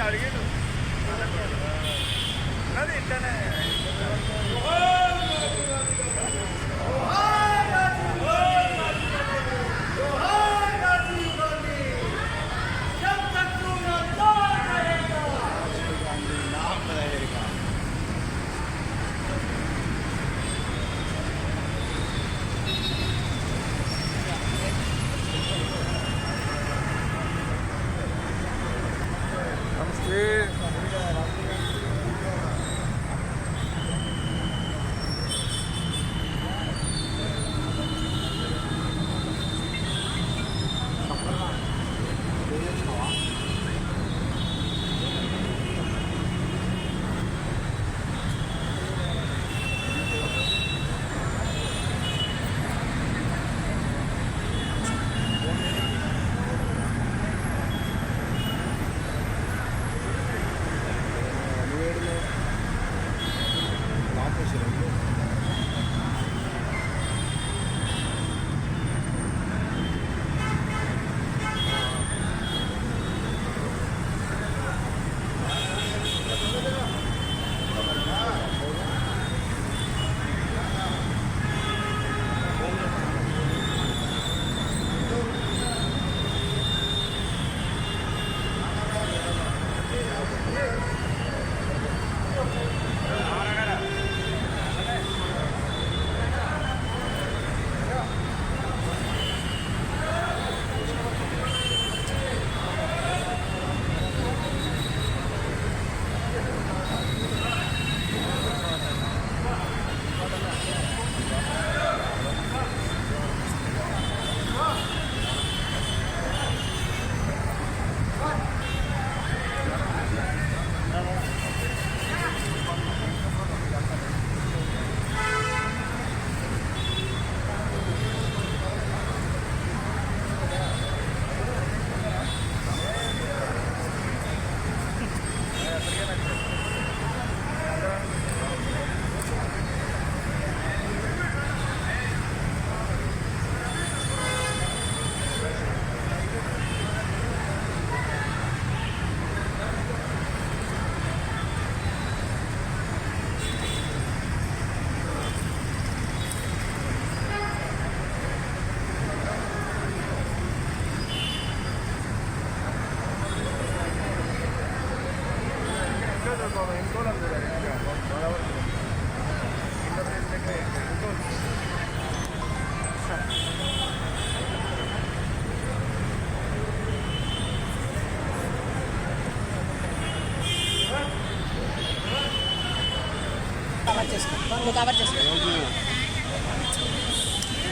అడిగాడు అది ఇంటనే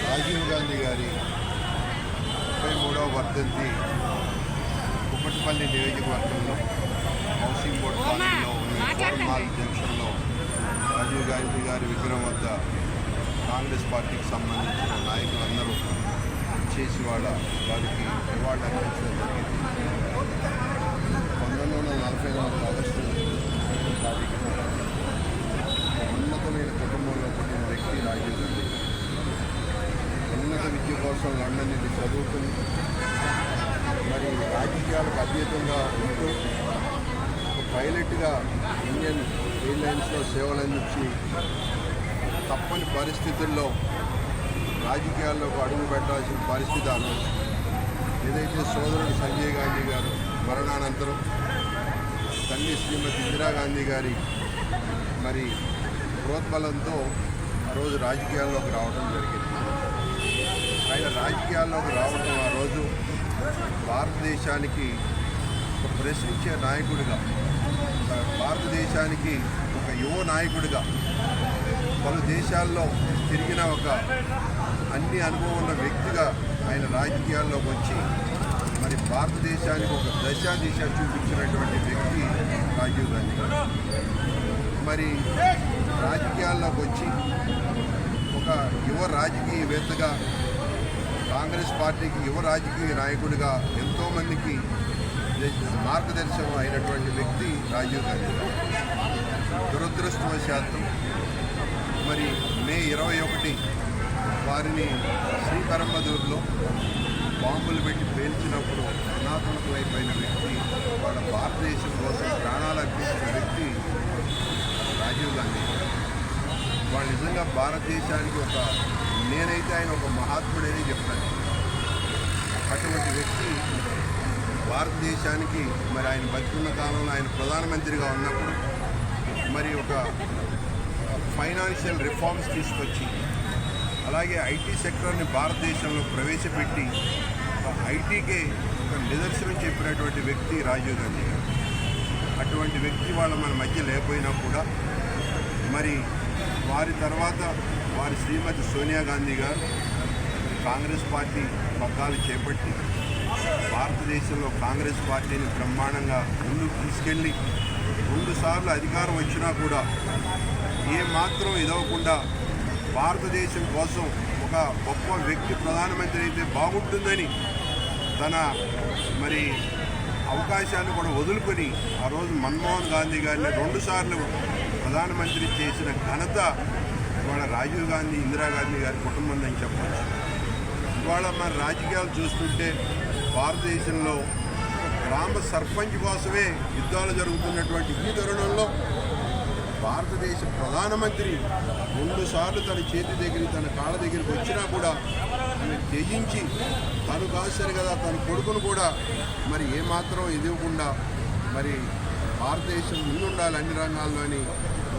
రాజీవ్ గాంధీ గారి 33వ వర్ధంతి కుమ్మటిపల్లి నియోజకవర్గంలో హౌసింగ్ బోర్డు కాలనీలో మాల్ జంక్షన్లో రాజీవ్ గాంధీ గారి విగ్రహం వద్ద కాంగ్రెస్ పార్టీకి సంబంధించిన నాయకులందరూ చేసి వారికి నివాళులు అర్పించడం జరిగింది. 1944 ఆగస్టు 2వ తారీఖున ఉన్నతమైన కుటుంబంలో పుట్టిన వ్యక్తి రాజీవ్ గాంధీ. ఉన్నత విద్య కోసం లండన్ నుండి చదువుకుని మరి రాజకీయాలకు అతీతంగా ఉంటూ పైలట్గా ఇండియన్ ఎయిర్లైన్స్లో సేవలందించి తప్పని పరిస్థితుల్లో రాజకీయాల్లోకి అడుగు పెట్టాల్సిన పరిస్థితి అనవచ్చు. ఏదైతే సోదరుడు సంజయ్ గాంధీ గారు మరణానంతరం తల్లి శ్రీమతి ఇందిరాగాంధీ గారి మరి ప్రోద్బలంతో ఆ రోజు రాజకీయాల్లోకి రావడం జరిగింది. ఆయన రాజకీయాల్లోకి రావడం ఆ రోజు భారతదేశానికి ఒక ప్రశ్నించే నాయకుడిగా, భారతదేశానికి ఒక యువ నాయకుడిగా, పలు దేశాల్లో తిరిగిన ఒక అన్ని అనుభవం ఉన్న వ్యక్తిగా ఆయన రాజకీయాల్లోకి వచ్చి మరి భారతదేశానికి ఒక దిశ చూపించినటువంటి వ్యక్తి రాజీవ్ గాంధీ. మరి రాజకీయాల్లోకి వచ్చి ఒక యువ రాజకీయవేత్తగా, కాంగ్రెస్ పార్టీకి యువ రాజకీయ నాయకుడిగా ఎంతోమందికి మార్గదర్శనం అయినటువంటి వ్యక్తి రాజీవ్ గాంధీ. దురదృష్టవశాత్తు మరి మే 21 వారిని శ్రీపెరంబదూరులో బాంబులు పెట్టి పేల్చినప్పుడు అనాథులైపోయిన వ్యక్తి, వాళ్ళ భారతదేశం కోసం ప్రాణాలు అర్పించిన వ్యక్తి రాజీవ్ గాంధీ. వాళ్ళు నిజంగా భారతదేశానికి నేనైతే ఆయన ఒక మహాత్ముడని చెప్తాను. అటువంటి వ్యక్తి భారతదేశానికి మరి ఆయన బతికున్న కాలంలో ఆయన ప్రధానమంత్రిగా ఉన్నప్పుడు మరి ఒక ఫైనాన్షియల్ రిఫార్మ్స్ తీసుకొచ్చి, అలాగే ఐటీ సెక్టర్ని భారతదేశంలో ప్రవేశపెట్టి ఐటీకే ఒక నిదర్శనం చెప్పినటువంటి వ్యక్తి రాజీవ్ గాంధీ గారు. అటువంటి వ్యక్తి వాళ్ళ మన మధ్య లేకపోయినా కూడా మరి వారి తర్వాత వారి శ్రీమతి సోనియా గాంధీ గారు కాంగ్రెస్ పార్టీ పగ్గాలు చేపట్టి భారతదేశంలో కాంగ్రెస్ పార్టీని బ్రహ్మాండంగా ముందుకు తీసుకెళ్ళి 2 సార్లు అధికారం వచ్చినా కూడా ఏమాత్రం ఇదవకుండా భారతదేశం కోసం ఒక గొప్ప వ్యక్తి ప్రధానమంత్రి అయితే బాగుంటుందని తన మరి అవకాశాన్ని కూడా వదులుకొని ఆ రోజు మన్మోహన్ గాంధీ గారిని 2 సార్లు ప్రధానమంత్రి చేసిన ఘనత ఇవాళ రాజీవ్ గాంధీ, ఇందిరాగాంధీ గారి కుటుంబం అని చెప్పచ్చు. ఇవాళ మన రాజకీయాలు చూస్తుంటే భారతదేశంలో గ్రామ సర్పంచ్ కోసమే యుద్ధాలు జరుగుతున్నటువంటి ఈ తరుణంలో భారతదేశ ప్రధానమంత్రి 2 సార్లు తన చేతి దగ్గర తన కాళ్ళ దగ్గరికి వచ్చినా కూడా ఆమె త్యజించి తను కాశారు కదా తన కొడుకును కూడా మరి ఏమాత్రం ఇవ్వకుండా మరి భారతదేశం ముందుండాలి అన్ని రంగాల్లోని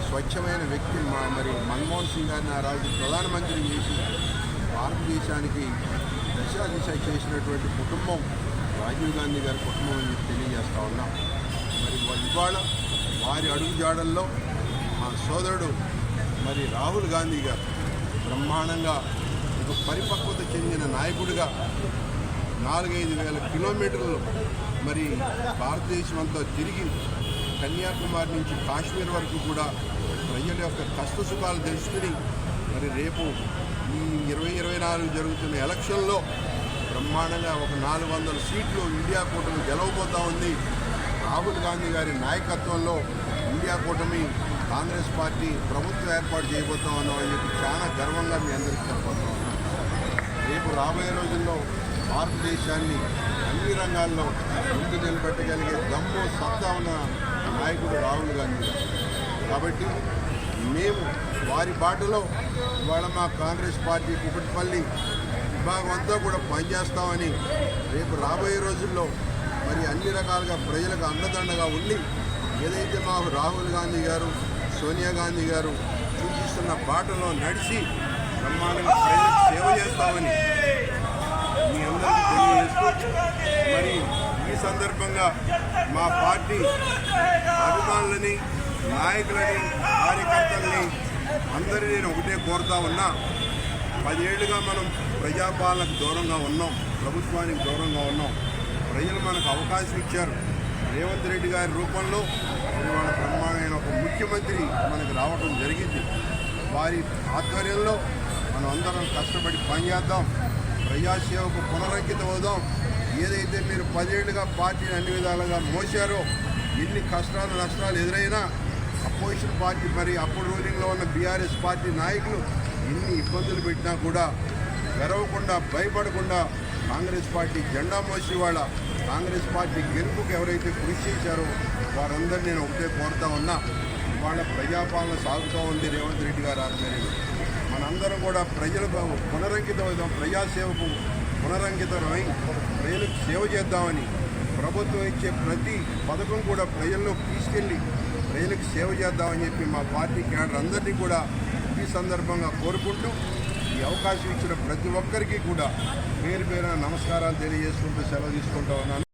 స్వచ్ఛమైన వ్యక్తి మరి మన్మోహన్ సింగ్ గారిని ఆ రోజు ప్రధానమంత్రి చేసి భారతదేశానికి దిశ చేసినటువంటి కుటుంబం రాజీవ్ గాంధీ గారి కుటుంబం అని తెలియజేస్తూ ఉన్నాం. మరి ఇవాళ వారి అడుగుజాడల్లో మా సోదరుడు మరి రాహుల్ గాంధీ గారు బ్రహ్మాండంగా ఒక పరిపక్వత చెందిన నాయకుడిగా 4-5 వేల కిలోమీటర్లు మరి భారతదేశం అంతా తిరిగి కన్యాకుమారి నుంచి కాశ్మీర్ వరకు కూడా ప్రజల యొక్క కష్ట సుఖాలు తెలుసుకుని మరి రేపు ఈ 2024 జరుగుతున్న ఎలక్షన్లో బ్రహ్మాండంగా ఒక 400 సీట్లు ఇండియా కూటమి గెలవబోతూ ఉంది. రాహుల్ గాంధీ గారి నాయకత్వంలో ఇండియా కూటమి కాంగ్రెస్ పార్టీ ప్రభుత్వం ఏర్పాటు చేయబోతా ఉన్నామని చెప్పి చాలా గర్వంగా మీ అందరికీ చెప్పబోతా ఉన్నాం. రేపు రాబోయే రోజుల్లో భారతదేశాన్ని అన్ని రంగాల్లో ముందు నిలబెట్టగలిగే దమ్ము సత్తా ఉన్న నాయకుడు రాహుల్ గాంధీ గారు. కాబట్టి మేము వారి బాటలో ఇవాళ మా కాంగ్రెస్ పార్టీ కుకట్పల్లి విభాగం అంతా కూడా పనిచేస్తామని రేపు రాబోయే రోజుల్లో మరి అన్ని రకాలుగా ప్రజలకు అండదండగా ఉండి ఏదైతే మాకు రాహుల్ గాంధీ గారు, సోనియా గాంధీ గారు సూచిస్తున్న బాటలో నడిచి బ్రహ్మాండంగా ప్రజలకు సేవ చేస్తామని మీ అందరికీ తెలియజేస్తూ మరి ఈ సందర్భంగా మా పార్టీ అభిమానులని, నాయకులని, కార్యకర్తలని అందరినీ నేను ఒకటే కోరుతా ఉన్నా. 10 ఏళ్లుగా మనం ప్రజాపాలనకు దూరంగా ఉన్నాం, ప్రభుత్వానికి దూరంగా ఉన్నాం. ప్రజలు మనకు అవకాశం ఇచ్చారు. రేవంత్ రెడ్డి గారి రూపంలో మన బ్రహ్మాండమైన ఒక ముఖ్యమంత్రి మనకు రావడం జరిగింది. వారి ఆధ్వర్యంలో మనం అందరం కష్టపడి పనిచేద్దాం, ప్రజాసేవకు పునరంకితం అవుదాం. ఏదైతే మీరు 10 ఏళ్లుగా పార్టీని అన్ని విధాలుగా మోసారో, ఎన్ని కష్టాలు నష్టాలు ఎదురైనా అపోజిషన్ పార్టీ మరి అప్పుడు రూలింగ్లో ఉన్న బీఆర్ఎస్ పార్టీ నాయకులు ఎన్ని ఇబ్బందులు పెట్టినా కూడా గెలవకుండా భయపడకుండా కాంగ్రెస్ పార్టీ జెండా మోసి వాళ్ళ కాంగ్రెస్ పార్టీ గెలుపుకు ఎవరైతే కృషి చేశారో వారందరినీ నేను ఒకటే కోరుతా ఉన్నా. వాళ్ళ ప్రజాపాలన సాగుతూ ఉంది రేవంత్ రెడ్డి గారి ఆధ్వర్యంలో. మనందరం కూడా ప్రజలకు పునరంకితం అవుతాం, ప్రజాసేవకు పునరంకితమై ప్రజలకు సేవ చేద్దామని ప్రభుత్వం ఇచ్చే ప్రతి పథకం కూడా ప్రజల్లోకి తీసుకెళ్ళి ప్రజలకు సేవ చేద్దామని చెప్పి మా పార్టీ క్యాడర్ అందరినీ కూడా ఈ సందర్భంగా కోరుకుంటూ ఈ అవకాశం ఇచ్చిన ప్రతి ఒక్కరికి కూడా పేరు పేరున నమస్కారాలు తెలియజేసుకుంటూ సెలవు తీసుకుంటూ ఉన్నాను.